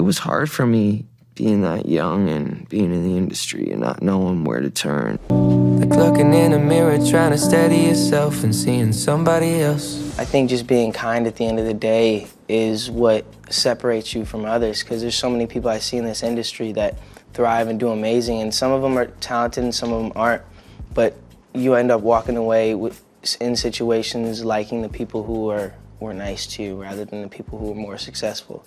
was hard for me being that young and being in the industry and not knowing where to turn. Like looking in a mirror, trying to steady yourself and seeing somebody else. I think just being kind at the end of the day is what separates you from others, because there's so many people I see in this industry that thrive and do amazing, and some of them are talented and some of them aren't, but you end up walking away in situations liking the people who were nice to you rather than the people who were more successful.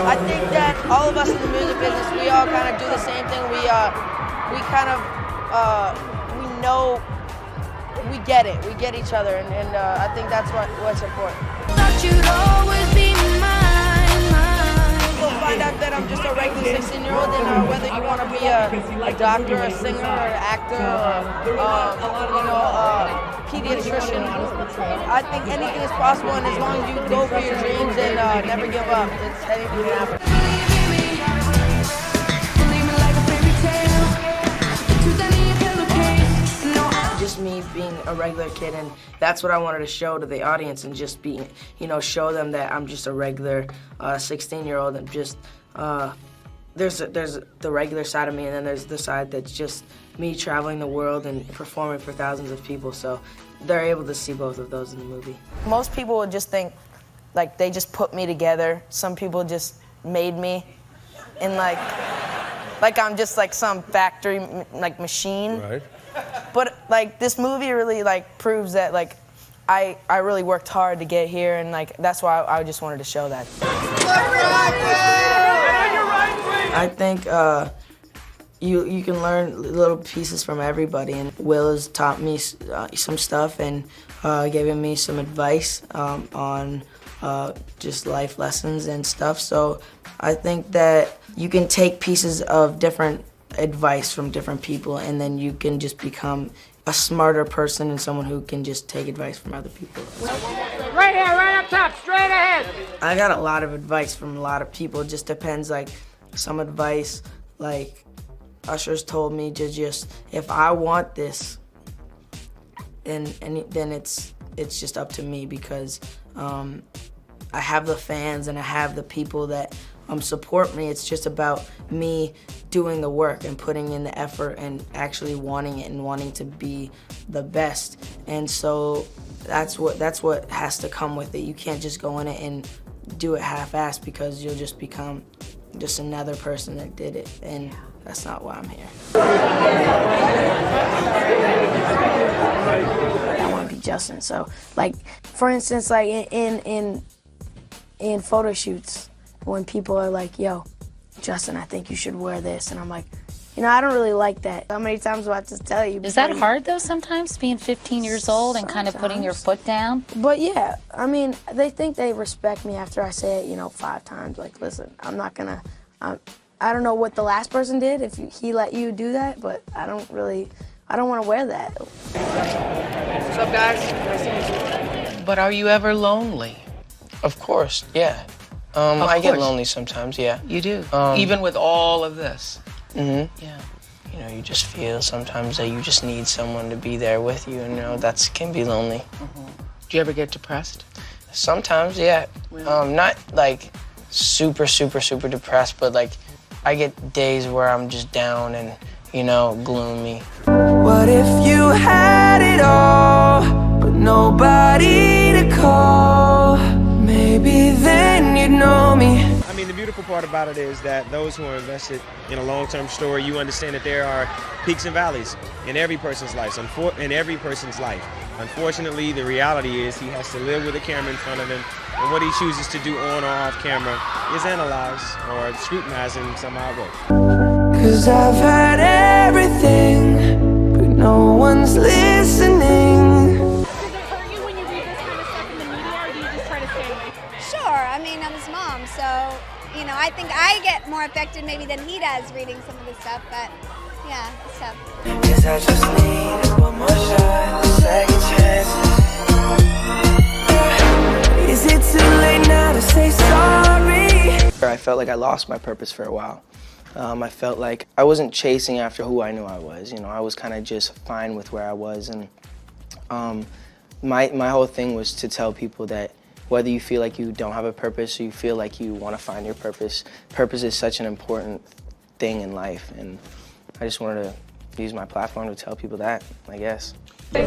I think that all of us in the music business, we all kind of do the same thing. We know, we get it. We get each other, and I think that's what's important. People find out that I'm just a regular 16-year-old, and whether you want to be a doctor, a singer, or an actor, or pediatrician, I think anything is possible, and as long as you go for your dreams and never give up, anything can happen. Just me being a regular kid, and that's what I wanted to show to the audience, and just being, show them that I'm just a regular 16-year-old, and just there's the regular side of me, and then there's the side that's just me traveling the world and performing for thousands of people. So they're able to see both of those in the movie. Most people would just think like they just put me together. Some people just made me, and like I'm just like some factory like machine. Right. But like this movie really like proves that like I really worked hard to get here, and like that's why I just wanted to show that. I think you can learn little pieces from everybody, and Will has taught me some stuff and given me some advice on just life lessons and stuff. So I think that you can take pieces of different advice from different people, and then you can just become a smarter person and someone who can just take advice from other people. Right here, right up top, straight ahead. I got a lot of advice from a lot of people. It just depends, like some advice, like Usher's told me to just, if I want this, then it's just up to me, because I have the fans and I have the people that support me. It's just about me doing the work and putting in the effort and actually wanting it and wanting to be the best. And so that's what has to come with it. You can't just go in it and do it half-assed, because you'll just become just another person that did it, and that's not why I'm here. I want to be Justin. So, like, for instance, like in photo shoots, when people are like, yo, Justin, I think you should wear this, and I'm like, I don't really like that. How many times do I have to tell you? Is that hard, though, sometimes, being 15 years old and kind of putting your foot down? But yeah, I mean, they think they respect me after I say it, 5 times. Like, listen, I'm not gonna, I don't know what the last person did, if he let you do that, but I don't want to wear that. What's up, guys? Nice to meet you. But are you ever lonely? Of course, yeah. I get lonely sometimes, yeah. You do? Even with all of this? Mm-hmm. Yeah. You just feel sometimes that you just need someone to be there with you, and that can be lonely. Mm-hmm. Do you ever get depressed? Sometimes, yeah. Really? Not like super, super, super depressed, but like I get days where I'm just down and, gloomy. What if you had it all, but nobody to call? Maybe then you'd know me. I mean, the beautiful part about it is that those who are invested in a long-term story, you understand that there are peaks and valleys in every person's life. Unfortunately, the reality is he has to live with a camera in front of him, and what he chooses to do on or off camera is analyzed or scrutinized in some odd way. 'Cause I've had everything, but no one's listening. Does it hurt you when you read this kind of stuff in the media, or do you just try to stay away from it? Sure. I mean, I'm his mom, so, I think I get more affected maybe than he does reading some of this stuff, but yeah, it's tough. Guess I just need one more shot, a second chance. Is it too late now to say sorry? I felt like I lost my purpose for a while. I felt like I wasn't chasing after who I knew I was. You know, I was kind of just fine with where I was. And my whole thing was to tell people that whether you feel like you don't have a purpose or you feel like you want to find your purpose, purpose is such an important thing in life. And I just wanted to use my platform to tell people that, I guess. I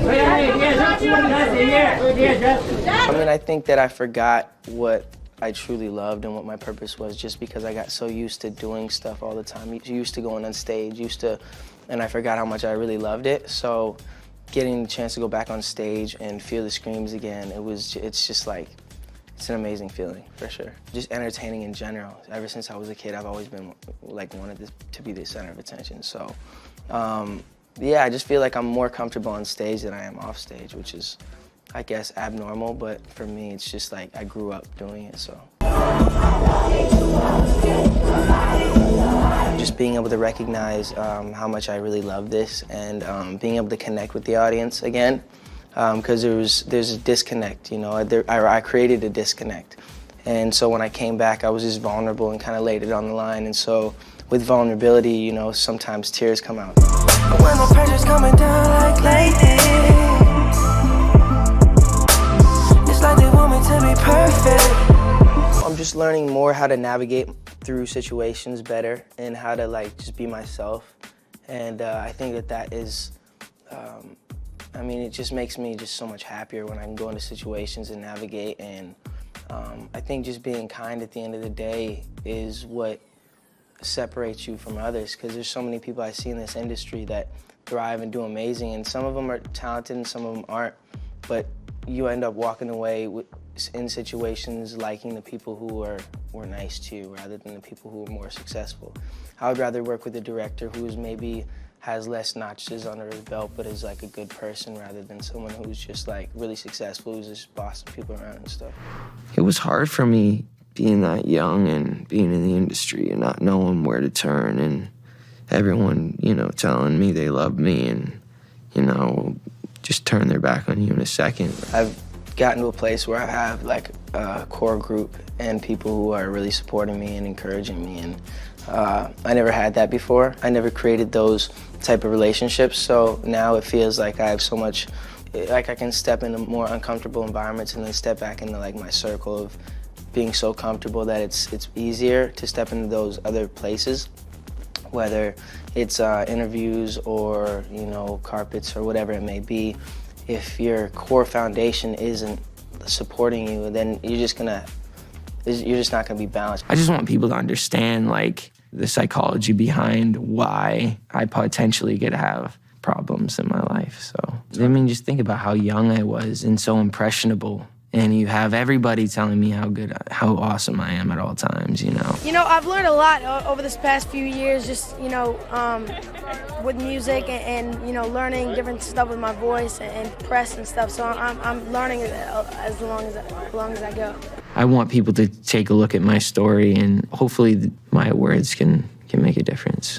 mean, I think that I forgot what I truly loved and what my purpose was just because I got so used to doing stuff all the time, used to going on stage, and I forgot how much I really loved it. So getting the chance to go back on stage and feel the screams again, it's just like, it's an amazing feeling, for sure. Just entertaining in general. Ever since I was a kid, I've always been like wanted to be the center of attention. So yeah, I just feel like I'm more comfortable on stage than I am off stage, which is, I guess, abnormal, but for me, it's just like I grew up doing it, so. Just being able to recognize how much I really love this and being able to connect with the audience again, because there's a disconnect, you know, I created a disconnect. And so when I came back, I was just vulnerable and kind of laid it on the line, and so with vulnerability, you know, sometimes tears come out. When the pressure's coming down like lightning, it's like they want me to be perfect. I'm just learning more how to navigate through situations better and how to like just be myself. And I think that is, I mean, it just makes me just so much happier when I can go into situations and navigate. And I think just being kind at the end of the day is what separates you from others, because there's so many people I see in this industry that thrive and do amazing, and some of them are talented and some of them aren't, but you end up walking away in situations liking the people who were nice to you rather than the people who are more successful. I would rather work with a director who maybe has less notches under his belt but is like a good person rather than someone who's just like really successful, who's just bossing people around and stuff. It was hard for me being that young and being in the industry and not knowing where to turn, and everyone, you know, telling me they love me and, you know, just turn their back on you in a second. I've gotten to a place where I have like a core group and people who are really supporting me and encouraging me, and I never had that before. I never created those type of relationships, so now it feels like I have so much, like I can step into more uncomfortable environments and then step back into like my circle of being so comfortable that it's easier to step into those other places, whether it's interviews or, you know, carpets or whatever it may be. If your core foundation isn't supporting you, then you're just not gonna be balanced. I just want people to understand like the psychology behind why I potentially could have problems in my life. So, I mean, just think about how young I was and so impressionable. And you have everybody telling me how awesome I am at all times, you know. You know, I've learned a lot over this past few years, just, you know, with music and you know, learning different stuff with my voice and press and stuff. So I'm learning as long as I go. I want people to take a look at my story, and hopefully my words can make a difference.